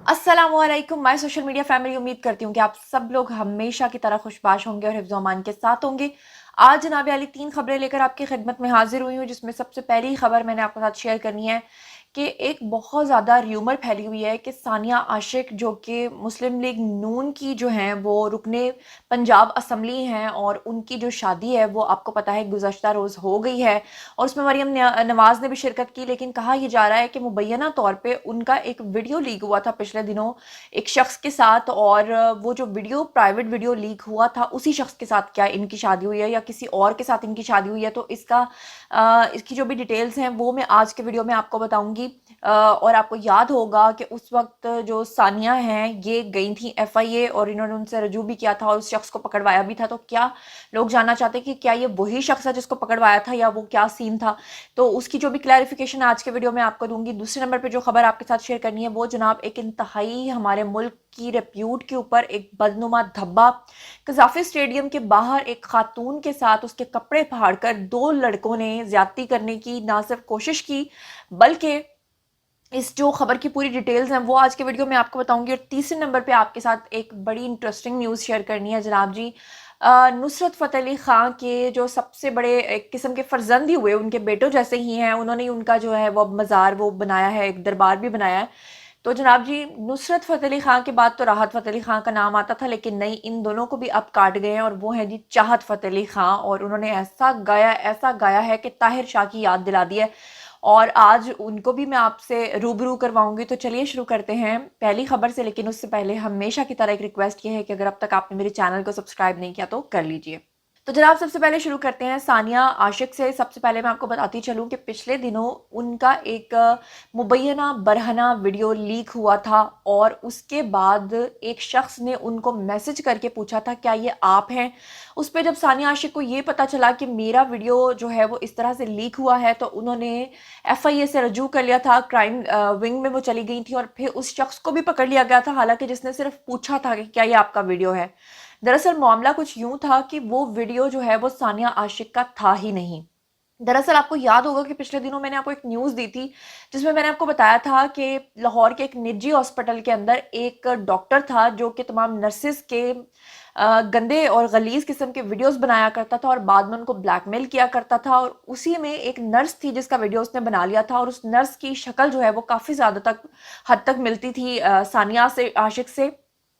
अस्सलामुअलैकुम my social media family. उम्मीद करती हूँ कि आप सब लोग हमेशा की तरह खुशबाश होंगे और हिफ्ज़ व अमान के साथ होंगे। आज जनाब वाली 3 खबरें लेकर आपकी खिदमत में हाजिर हुई हूँ, जिसमें सबसे पहली खबर मैंने आपके साथ शेयर करनी है कि एक बहुत ज़्यादा र्यूमर फैली हुई है कि सानिया आशिक जो कि मुस्लिम लीग नून की जो हैं वो रुकने पंजाब असम्बली हैं और उनकी जो शादी है वो आपको पता है गुज़श्ता रोज़ हो गई है और उसमें मरियम नवाज़ ने भी शिरकत की। लेकिन कहा यह जा रहा है कि मुबैना तौर पे उनका एक वीडियो लीक हुआ था पिछले दिनों एक शख्स के साथ, और वो जो वीडियो प्राइवेट वीडियो लीक हुआ था उसी शख्स के साथ क्या इनकी शादी हुई है या किसी और के साथ इनकी शादी हुई है, तो इसकी जो भी डिटेल्स हैं वो मैं आज के वीडियो में आपको बताऊंगी। और आपको याद होगा कि उस वक्त जो सानिया हैं ये गई थी एफआईए और इन्होंने उनसे रजू भी किया था और उस शख्स को पकड़वाया भी था। तो क्या लोग जानना चाहते हैं कि क्या ये वही शख्स है जिसको पकड़वाया था या वो क्या सीन था, तो उसकी जो भी क्लैरिफिकेशन आज के वीडियो में आपको दूंगी। दूसरे नंबर पे जो खबर आपके साथ शेयर करनी है वो जनाब एक इंतहाई हमारे मुल्क की रेप्यूट के ऊपर एक बदनुमा धब्बा। कजाफी स्टेडियम के बाहर एक खातून के साथ उसके कपड़े फाड़कर 2 लड़कों ने ज्यादती करने की ना सिर्फ कोशिश की बल्कि इस जो खबर की पूरी डिटेल्स हैं वो आज के वीडियो में आपको बताऊंगी। और तीसरे नंबर पे आपके साथ एक बड़ी इंटरेस्टिंग न्यूज़ शेयर करनी है जनाब जी। नुसरत फ़तेह अली खां के जो सबसे बड़े एक किस्म के फर्जंद ही हुए, उनके बेटों जैसे ही हैं, उन्होंने उनका जो है वो मज़ार वो बनाया है, एक दरबार भी बनाया है। तो जनाब जी नुसरत फ़तेह अली खां के बाद तो राहत फ़तेह अली खां का नाम आता था, लेकिन नहीं, इन दोनों को भी अब काट गए हैं और वो हैं जी चाहत फ़तेह अली खां। और उन्होंने ऐसा गाया है कि ताहिर शाह की याद दिला दी है और आज उनको भी मैं आपसे रूबरू करवाऊंगी। तो चलिए शुरू करते हैं पहली खबर से, लेकिन उससे पहले हमेशा की तरह एक रिक्वेस्ट ये है कि अगर अब तक आपने मेरे चैनल को सब्सक्राइब नहीं किया तो कर लीजिए। तो जनाब सबसे पहले शुरू करते हैं सानिया आशिक से। सबसे पहले मैं आपको बताती चलूं कि पिछले दिनों उनका एक मुबैना बरहना वीडियो लीक हुआ था और उसके बाद एक शख्स ने उनको मैसेज करके पूछा था क्या ये आप हैं। उस पर जब सानिया आशिक को ये पता चला कि मेरा वीडियो जो है वो इस तरह से लीक हुआ है तो उन्होंने एफआईए से रजू कर लिया था, क्राइम विंग में वो चली गई थी और फिर उस शख्स को भी पकड़ लिया गया था, हालांकि जिसने सिर्फ पूछा था कि क्या ये आपका वीडियो है। दरअसल मामला कुछ यूं था कि वो वीडियो जो है वो सानिया आशिक का था ही नहीं। दरअसल आपको याद होगा कि पिछले दिनों मैंने आपको एक न्यूज़ दी थी जिसमें मैंने आपको बताया था कि लाहौर के एक निजी हॉस्पिटल के अंदर एक डॉक्टर था जो कि तमाम नर्सिस के गंदे और गलीज किस्म के वीडियोस बनाया करता था और बाद में उनको ब्लैकमेल किया करता था। और उसी में एक नर्स थी जिसका वीडियो उसने बना लिया था और उस नर्स की शक्ल जो है वो काफ़ी ज़्यादा हद तक मिलती थी सानिया से आशिक से।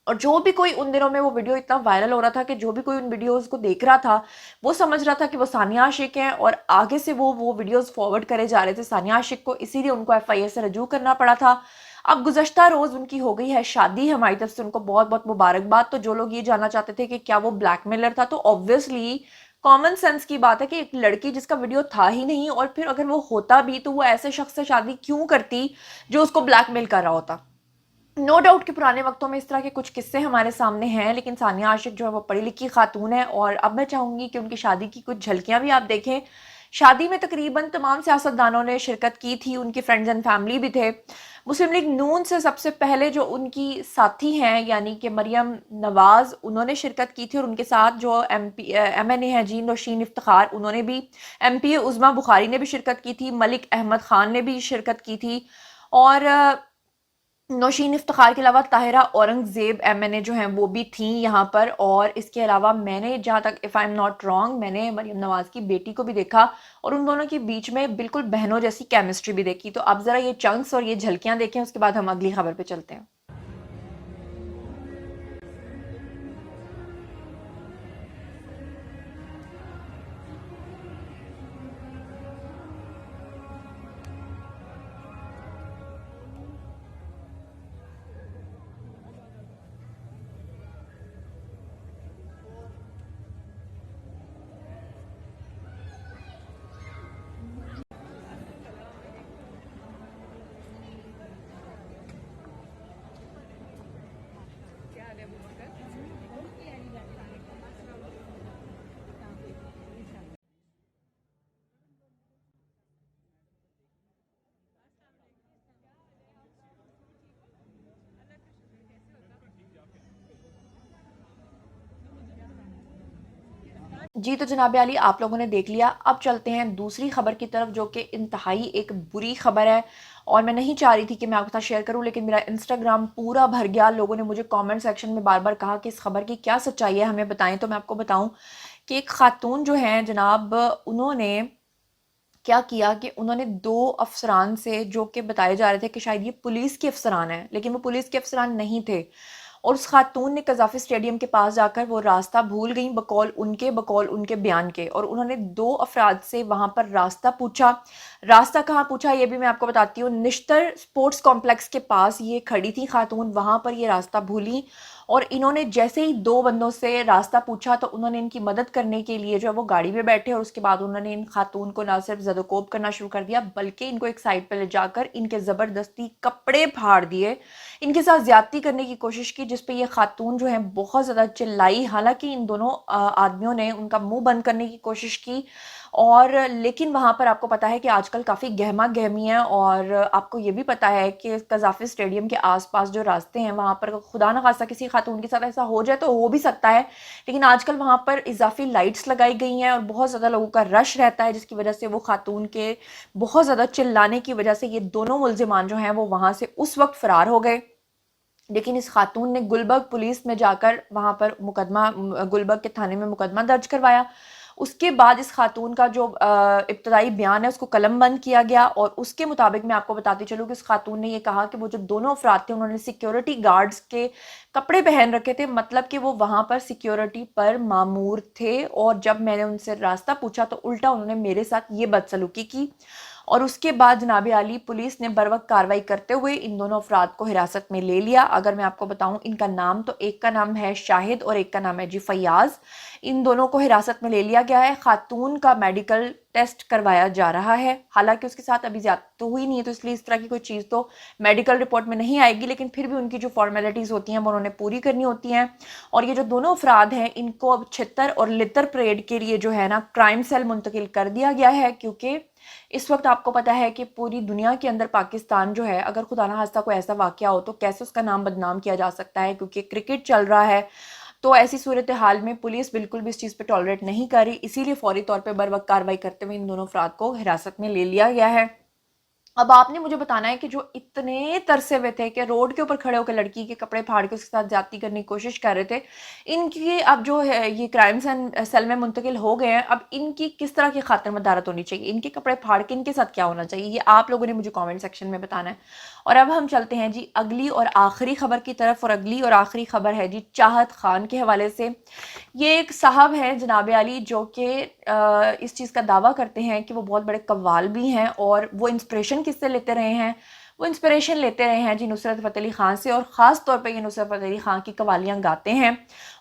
और जो भी कोई उन दिनों में वो वीडियो इतना वायरल हो रहा था कि जो भी कोई उन वीडियोस को देख रहा था वो समझ रहा था कि वो सानिया आशिक हैं और आगे से वो वीडियोस फॉरवर्ड करे जा रहे थे सानिया आशिक को, इसीलिए उनको एफआईए से रजू करना पड़ा था। अब गुज़श्ता रोज उनकी हो गई है शादी, हमारी तरफ से उनको बहुत बहुत मुबारकबाद। तो जो लोग ये जानना चाहते थे कि क्या वो ब्लैकमेलर था, तो ऑब्वियसली कॉमन सेंस की बात है कि एक लड़की जिसका वीडियो था ही नहीं और फिर अगर वो होता भी तो वो ऐसे शख्स से शादी क्यों करती जो उसको ब्लैकमेल कर रहा होता। नो डाउट कि पुराने वक्तों में इस तरह के कुछ किस्से हमारे सामने हैं, लेकिन सानिया आशिक जो है वो पढ़ी लिखी खातून है और अब मैं चाहूंगी कि उनकी शादी की कुछ झलकियां भी आप देखें। शादी में तकरीबन तमाम सियासतदानों ने शिरकत की थी, उनकी फ्रेंड्स एंड फैमिली भी थे। मुस्लिम लीग नून से सबसे पहले जो उनकी साथी हैं यानी कि मरियम नवाज, उन्होंने शिरकत की थी और उनके साथ जो एमएनए है जी नौशीन इफ्तिखार, उन्होंने भी, एमपी उज़मा बुखारी ने भी शिरकत की थी, मलिक अहमद खान ने भी शिरकत की थी और नौशीन इफ्तिखार के अलावा ताहिरा औरंगजेब एमएनए जो हैं वो भी थी यहाँ पर। और इसके अलावा मैंने जहाँ तक if I am not wrong मैंने मरियम नवाज की बेटी को भी देखा और उन दोनों के बीच में बिल्कुल बहनों जैसी केमिस्ट्री भी देखी। तो अब ज़रा ये चंक्स और ये झलकियाँ देखें, उसके बाद हम अगली खबर पे चलते हैं। जी, तो जनाब आली आप लोगों ने देख लिया। अब चलते हैं दूसरी खबर की तरफ, जो कि इंतहाई एक बुरी खबर है और मैं नहीं चाह रही थी कि मैं आपके साथ शेयर करूं, लेकिन मेरा इंस्टाग्राम पूरा भर गया। लोगों ने मुझे कमेंट सेक्शन में बार बार कहा कि इस खबर की क्या सच्चाई है, हमें बताएं। तो मैं आपको बताऊं कि एक खातून जो है जनाब, उन्होंने क्या किया कि उन्होंने दो अफसरान से, जो कि बताए जा रहे थे कि शायद ये पुलिस के अफसरान हैं, लेकिन वो पुलिस के अफसरान नहीं थे, और उस खातून ने कज़ाफ़ी स्टेडियम के पास जाकर वो रास्ता भूल गई, बकौल उनके बयान के, और उन्होंने दो अफराद से वहाँ पर रास्ता पूछा। रास्ता कहाँ पूछा ये भी मैं आपको बताती हूँ। निश्तर स्पोर्ट्स कॉम्प्लेक्स के पास ये खड़ी थी खातून, वहाँ पर ये रास्ता भूली, और इन्होंने जैसे ही दो बंदों से रास्ता पूछा तो उन्होंने इनकी मदद करने के लिए जो है वो गाड़ी में बैठे, और उसके बाद उन्होंने इन खातून को ना सिर्फ ज़दोकोब करना शुरू कर दिया, बल्कि इनको एक साइड पर ले जाकर इनके ज़बरदस्ती कपड़े फाड़ दिए, इनके साथ ज्यादती करने की कोशिश की, जिसपे ये खातून जो है बहुत ज़्यादा चिल्लाई। हालांकि इन दोनों आदमियों ने उनका मुंह बंद करने की कोशिश की, और लेकिन वहाँ पर आपको पता है कि आजकल काफ़ी गहमा गहमी है, और आपको ये भी पता है कि कज़ाफ़ी स्टेडियम के आसपास जो रास्ते हैं वहाँ पर खुदा न खास्ता किसी खातून के साथ ऐसा हो जाए तो हो भी सकता है, लेकिन आजकल वहाँ पर इजाफी लाइट्स लगाई गई हैं और बहुत ज़्यादा लोगों का रश रहता है, जिसकी वजह से वो खातून के बहुत ज़्यादा चिल्लाने की वजह से ये दोनों मुलजिमान जो हैं वो वहाँ से उस वक्त फ़रार हो गए। लेकिन इस खातून ने गुलबर्ग पुलिस में जाकर वहाँ पर मुकदमा, गुलबर्ग के थाने में मुकदमा दर्ज करवाया। उसके बाद इस खातून का जो इब्तदाई बयान है उसको कलमबंद किया गया, और उसके मुताबिक मैं आपको बताती चलूँ कि इस खातून ने ये कहा कि वो जो दोनों अफराद थे उन्होंने सिक्योरिटी गार्ड्स के कपड़े पहन रखे थे, मतलब कि वो वहाँ पर सिक्योरिटी पर मामूर थे, और जब मैंने उनसे रास्ता पूछा तो उल्टा उन्होंने मेरे साथ ये बदसलूकी की। और उसके बाद जनाब आली पुलिस ने बर वक्त कार्रवाई करते हुए इन दोनों अफराद को हिरासत में ले लिया। अगर मैं आपको बताऊं इनका नाम, तो एक का नाम है शाहिद और एक का नाम है जी फैयाज। इन दोनों को हिरासत में ले लिया गया है। खातून का मेडिकल टेस्ट करवाया जा रहा है, हालांकि उसके साथ अभी ज्यादा तो हुई नहीं है, तो इसलिए इस तरह की कोई चीज़ तो मेडिकल रिपोर्ट में नहीं आएगी, लेकिन फिर भी उनकी जो फॉर्मेलिटीज़ होती हैं वो उन्होंने पूरी करनी होती हैं। और ये जो दोनों अफराद हैं इनको अब छितर और लितर परेड के लिए जो है ना क्राइम सेल मुंतकिल कर दिया गया है, क्योंकि इस वक्त आपको पता है कि पूरी दुनिया के अंदर पाकिस्तान जो है, अगर खुदा ना खास्ता कोई ऐसा वाकया हो तो कैसे उसका नाम बदनाम किया जा सकता है, क्योंकि क्रिकेट चल रहा है। तो ऐसी सूरत हाल में पुलिस बिल्कुल भी इस चीज़ पे टॉलरेट नहीं कर रही, इसीलिए फौरी तौर पे बर वक्त कार्रवाई करते हुए इन दोनों अफराद को हिरासत में ले लिया गया है। अब आपने मुझे बताना है कि जो इतने तरसे हुए थे कि रोड के ऊपर खड़े होकर लड़की के कपड़े फाड़ के उसके साथ ज्यादती करने की कोशिश कर रहे थे, इनकी अब जो है ये क्राइम सेल में मुंतकिल हो गए हैं। अब इनकी किस तरह की खातिर मदारत होनी चाहिए, इनके कपड़े फाड़ के इनके साथ क्या होना चाहिए, ये आप लोगों ने मुझे कमेंट सेक्शन में बताना है। और अब हम चलते हैं जी अगली और आखिरी खबर की तरफ, और अगली और आखिरी खबर है जी चाहत खान के हवाले से। ये एक साहब हैं जनाब आली, जो कि इस चीज़ का दावा करते हैं कि वो बहुत बड़े कव्वाल भी हैं, और वो इंस्पिरेशन किससे लेते रहे हैं, वो इंस्पिरेशन लेते रहे हैं जी नुसरत फ़तेह अली ख़ान से, और ख़ास तौर पे ये नुसरत फ़तेह अली ख़ान की कवालियाँ गाते हैं।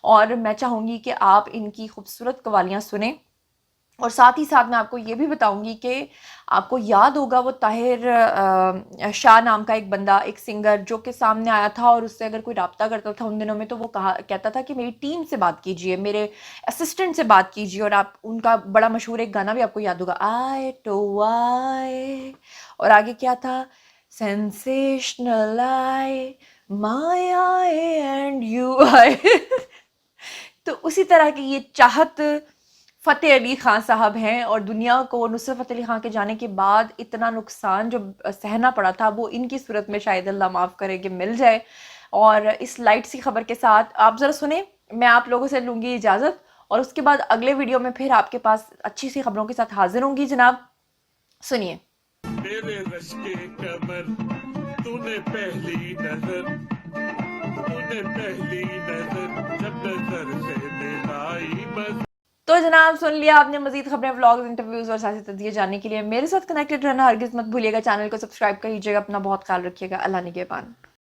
और मैं चाहूँगी कि आप इनकी खूबसूरत कवालियाँ सुने, और साथ ही साथ मैं आपको ये भी बताऊंगी कि आपको याद होगा वो ताहिर शाह नाम का एक बंदा, एक सिंगर, जो कि सामने आया था, और उससे अगर कोई रब्ता करता था उन दिनों में तो वो कहता था कि मेरी टीम से बात कीजिए, मेरे असिस्टेंट से बात कीजिए। और आप उनका बड़ा मशहूर एक गाना भी आपको याद होगा, आए तो आए, और आगे क्या था, सेंसेशनल आए, माय आए एंड यू आए। तो उसी तरह की ये चाहत फ़तेह अली ख़ान साहब हैं, और दुनिया को नुसरत फ़तेह अली ख़ान के जाने के बाद इतना नुकसान जो सहना पड़ा था वो इनकी सूरत में शायद अल्लाह माफ़ करे कि मिल जाए। और इस लाइट सी खबर के साथ आप ज़रा सुने, मैं आप लोगों से लूँगी इजाज़त, और उसके बाद अगले वीडियो में फिर आपके पास अच्छी सी खबरों के साथ हाजिर होंगी जनाब। सुनिए। तेरे रश के कमर, तूने पहली नजर, तूने पहली नजर जब नजर से मिलाई बस। तो जनाब सुन लिया आपने। मजीद खबरें, व्लॉग्स, इंटरव्यूज और साथ तजिए जानने के लिए मेरे साथ कनेक्टेड रहना हरगिज मत भूलिएगा। चैनल को सब्सक्राइब कीजिएगा। अपना बहुत ख्याल रखिएगा। अल्लाह निगहबान।